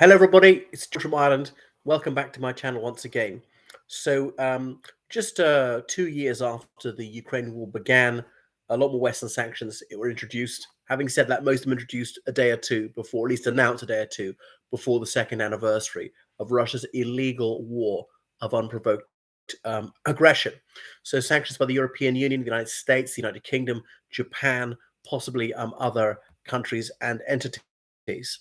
Hello, everybody. It's George from Ireland. Welcome back to my channel once again. Just 2 years after the Ukraine war began, a lot more Western sanctions were introduced. Having said that, most of them introduced a day or two before, at least announced a day or two before the second anniversary of Russia's illegal war of unprovoked aggression. So, sanctions by the European Union, the United States, the United Kingdom, Japan, possibly other countries and entities.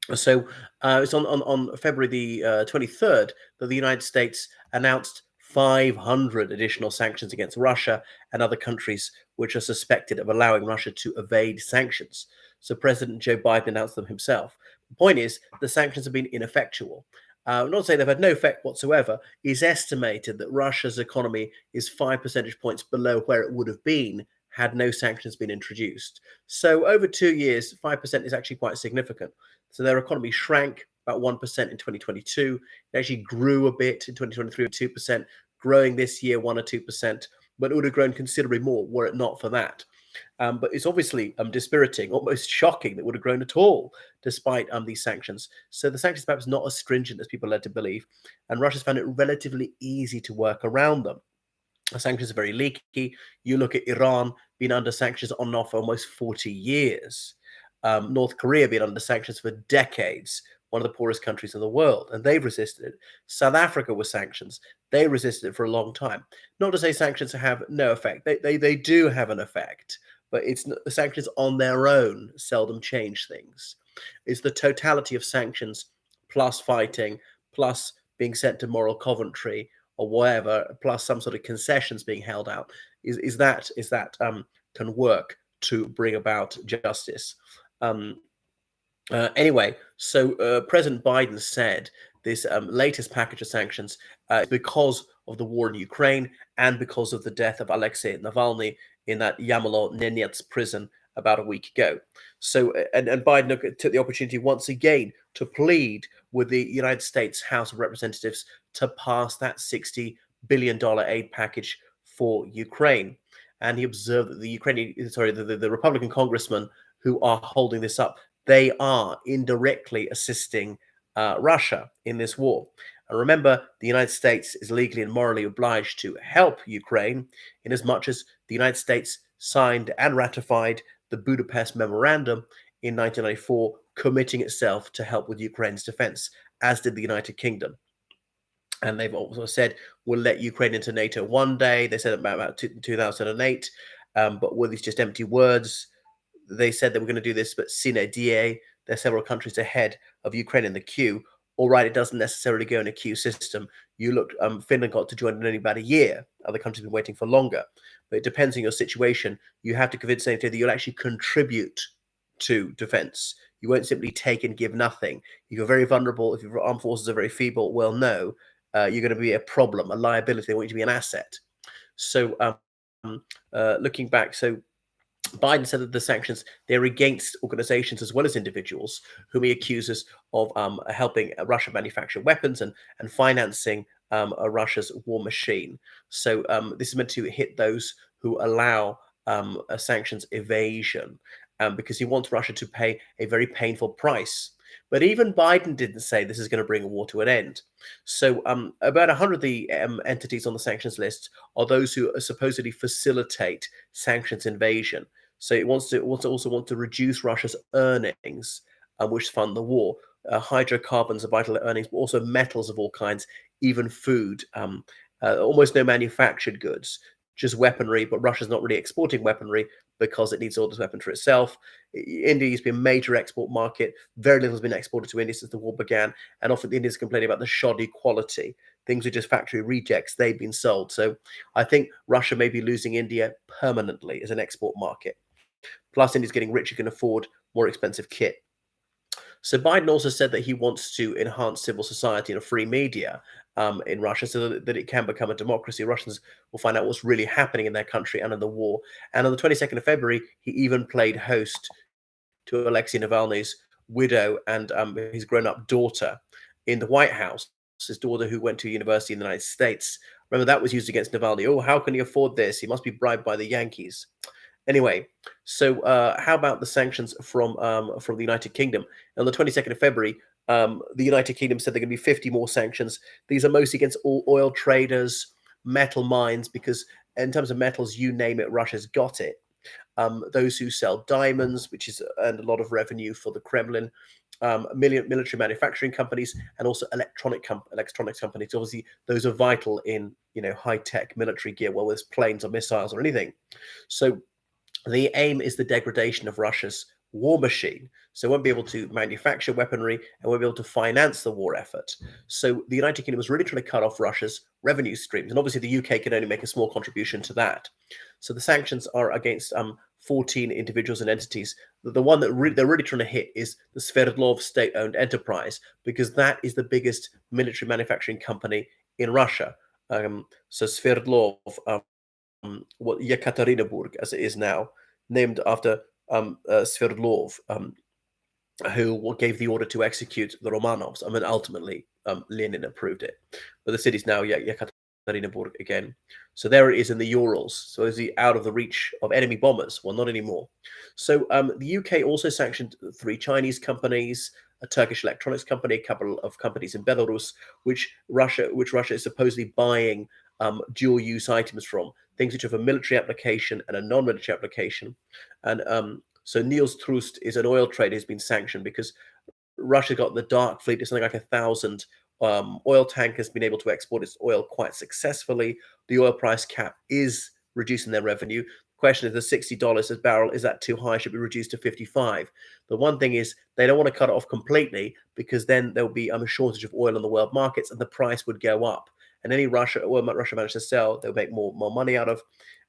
It's on February the 23rd that the United States announced 500 additional sanctions against Russia and other countries which are suspected of allowing Russia to evade sanctions. So President Joe Biden announced them himself. The point is, the sanctions have been ineffectual. Not to say they've had no effect whatsoever. It's estimated that Russia's economy is 5 percentage points below where it would have been had no sanctions been introduced. So over 2 years, 5% is actually quite significant. So their economy shrank about 1% in 2022. It actually grew a bit in 2023 with 2%, growing this year 1 or 2%, but it would have grown considerably more were it not for that. But it's obviously dispiriting, almost shocking that it would have grown at all despite these sanctions. So the sanctions perhaps not as stringent as people are led to believe, and Russia's found it relatively easy to work around them. The sanctions are very leaky. You look at Iran being under sanctions on and off for almost 40 years. North Korea being under sanctions for decades, one of the poorest countries in the world, and they've resisted it. South Africa with sanctions, they resisted it for a long time. Not to say sanctions have no effect. They do have an effect, but the sanctions on their own seldom change things. It's the totality of sanctions plus fighting, plus being sent to moral Coventry or whatever, plus some sort of concessions being held out, is that can work to bring about justice. Anyway, so President Biden said this latest package of sanctions is because of the war in Ukraine and because of the death of Alexei Navalny in that Yamalo-Nenets prison about a week ago. So, and Biden took the opportunity once again to plead with the United States House of Representatives to pass that $60 billion aid package for Ukraine. And he observed that the Republican congressmen who are holding this up, they are indirectly assisting Russia in this war. And remember, the United States is legally and morally obliged to help Ukraine in as much as the United States signed and ratified the Budapest Memorandum in 1994, committing itself to help with Ukraine's defense, as did the United Kingdom. And they've also said, we'll let Ukraine into NATO one day. They said about 2008, but were these just empty words? They said they were going to do this, but sine die, there are several countries ahead of Ukraine in the queue. All right, it doesn't necessarily go in a queue system. You look, Finland got to join in only about a year. Other countries have been waiting for longer. But it depends on your situation. You have to convince NATO that you'll actually contribute to defense. You won't simply take and give nothing. If you're very vulnerable, if your armed forces are very feeble, well, no, you're going to be a problem, a liability. They want you to be an asset. So looking back, so Biden said that the sanctions, they're against organizations as well as individuals whom he accuses of helping Russia manufacture weapons and financing Russia's war machine. So this is meant to hit those who allow a sanctions evasion because he wants Russia to pay a very painful price. But even Biden didn't say this is going to bring a war to an end. So about 100 of the entities on the sanctions list are those who supposedly facilitate sanctions invasion. So it also want to reduce Russia's earnings, which fund the war. Hydrocarbons are vital earnings, but also metals of all kinds, even food. Almost no manufactured goods, just weaponry. But Russia's not really exporting weaponry because it needs all this weapon for itself. India used to be a major export market. Very little has been exported to India since the war began, and often the Indians complain about the shoddy quality. Things are just factory rejects. They've been sold. So I think Russia may be losing India permanently as an export market. Plus, India's getting richer, can afford more expensive kit. So Biden also said that he wants to enhance civil society and a free media in Russia so that it can become a democracy. Russians will find out what's really happening in their country and in the war. And on the 22nd of February, he even played host to Alexei Navalny's widow and his grown-up daughter in the White House. His daughter, who went to university in the United States. Remember, that was used against Navalny. Oh, how can he afford this? He must be bribed by the Yankees. Anyway, so how about the sanctions from the United Kingdom? On the 22nd of February, The United Kingdom said there are going to be 50 more sanctions. These are mostly against all oil traders, metal mines, because in terms of metals, you name it, Russia's got it. Those who sell diamonds, which is earned a lot of revenue for the Kremlin, military manufacturing companies, and also electronics companies. Obviously, those are vital in high tech military gear, whether it's planes or missiles or anything. So the aim is the degradation of Russia's war machine. So it won't be able to manufacture weaponry and won't be able to finance the war effort. So the United Kingdom was really trying to cut off Russia's revenue streams. And obviously the UK can only make a small contribution to that. So the sanctions are against 14 individuals and entities. The one that they're really trying to hit is the Sverdlov state-owned enterprise, because that is the biggest military manufacturing company in Russia. So Sverdlov, what Yekaterinburg, as it is now, named after Sverdlov, who gave the order to execute the Romanovs. I mean, ultimately, Lenin approved it. But the city's now Yekaterinburg again. So there it is in the Urals. So is he out of the reach of enemy bombers? Well, not anymore. So the UK also sanctioned 3 Chinese companies, a Turkish electronics company, a couple of companies in Belarus, which Russia is supposedly buying dual-use items from, things which have a military application and a non-military application. And so Niels Trust is an oil trader who's been sanctioned because Russia got the dark fleet. It's something like 1,000 oil tankers, been able to export its oil quite successfully. The oil price cap is reducing their revenue. The question is, the $60 a barrel, is that too high? Should be reduced to 55. The one thing is they don't want to cut it off completely, because then there'll be a shortage of oil on the world markets and the price would go up. And any Russia managed to sell, they'll make more money out of.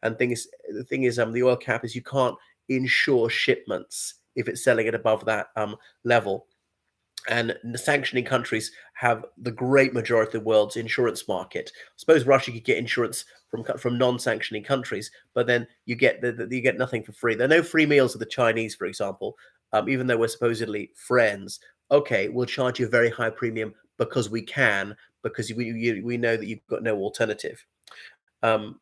And the thing is, the oil cap is you can't insure shipments if it's selling at above that level. And the sanctioning countries have the great majority of the world's insurance market. I suppose Russia could get insurance from non-sanctioning countries, but then you get you get nothing for free. There are no free meals with the Chinese, for example, even though we're supposedly friends. Okay, we'll charge you a very high premium because we can, because we know that you've got no alternative.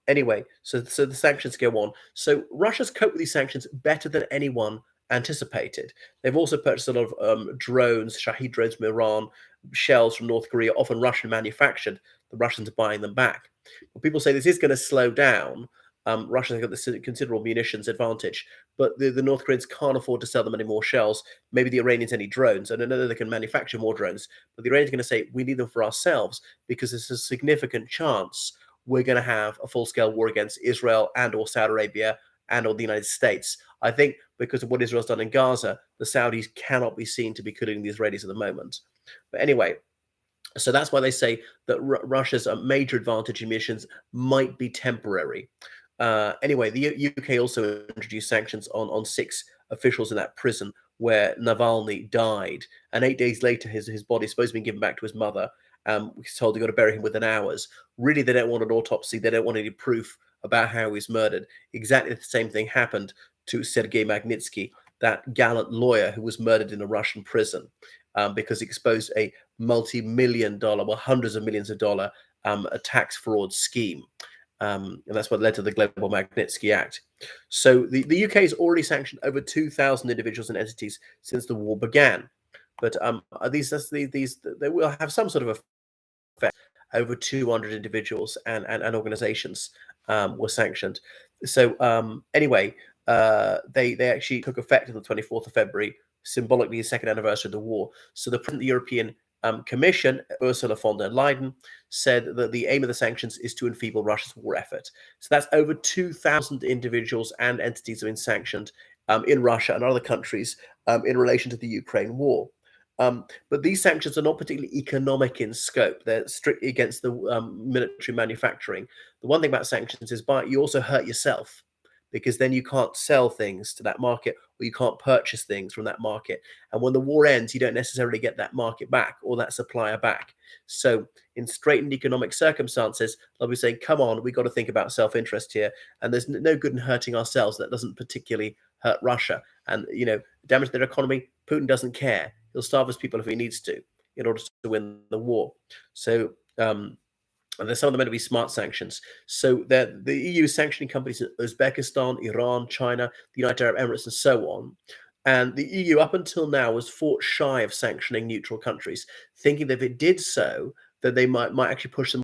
Anyway, so the sanctions go on. So Russia's coped with these sanctions better than anyone anticipated. They've also purchased a lot of drones, Shahed drones from Iran, shells from North Korea, often Russian manufactured. The Russians are buying them back. But people say this is going to slow down. Russia's got this considerable munitions advantage, but the North Koreans can't afford to sell them any more shells. Maybe the Iranians any drones. And I know they can manufacture more drones, but the Iranians are going to say we need them for ourselves because there's a significant chance we're going to have a full-scale war against Israel and or Saudi Arabia and or the United States. I think because of what Israel's done in Gaza, the Saudis cannot be seen to be killing the Israelis at the moment. But anyway, so that's why they say that Russia's major advantage in munitions might be temporary. Anyway, the UK also introduced sanctions on 6 officials in that prison where Navalny died, and 8 days later, his body is supposed to be given back to his mother. He's told they've got to bury him within hours. Really, they don't want an autopsy. They don't want any proof about how he was murdered. Exactly the same thing happened to Sergei Magnitsky, that gallant lawyer who was murdered in a Russian prison because he exposed a multi-million dollar, well, hundreds of millions of dollar a tax fraud scheme. And that's what led to the Global Magnitsky Act. So the UK has already sanctioned over 2,000 individuals and entities since the war began. But these they will have some sort of effect. Over 200 individuals and organizations were sanctioned. So anyway, they actually took effect on the 24th of February, symbolically the second anniversary of the war. So the President of the European Commission, Ursula von der Leyen, said that the aim of the sanctions is to enfeeble Russia's war effort. So that's over 2,000 individuals and entities have been sanctioned in Russia and other countries in relation to the Ukraine war. But these sanctions are not particularly economic in scope. They're strictly against the military manufacturing. The one thing about sanctions is you also hurt yourself, because then you can't sell things to that market or you can't purchase things from that market. And when the war ends, you don't necessarily get that market back or that supplier back. So in straitened economic circumstances, they'll be saying, come on, we've got to think about self-interest here. And there's no good in hurting ourselves. That doesn't particularly hurt Russia. And, damage their economy, Putin doesn't care. He'll starve his people if he needs to in order to win the war. So and there's some of them meant to be smart sanctions. So the EU is sanctioning companies in Uzbekistan, Iran, China, the United Arab Emirates, and so on. And the EU, up until now, was fought shy of sanctioning neutral countries, thinking that if it did so, that they might actually push them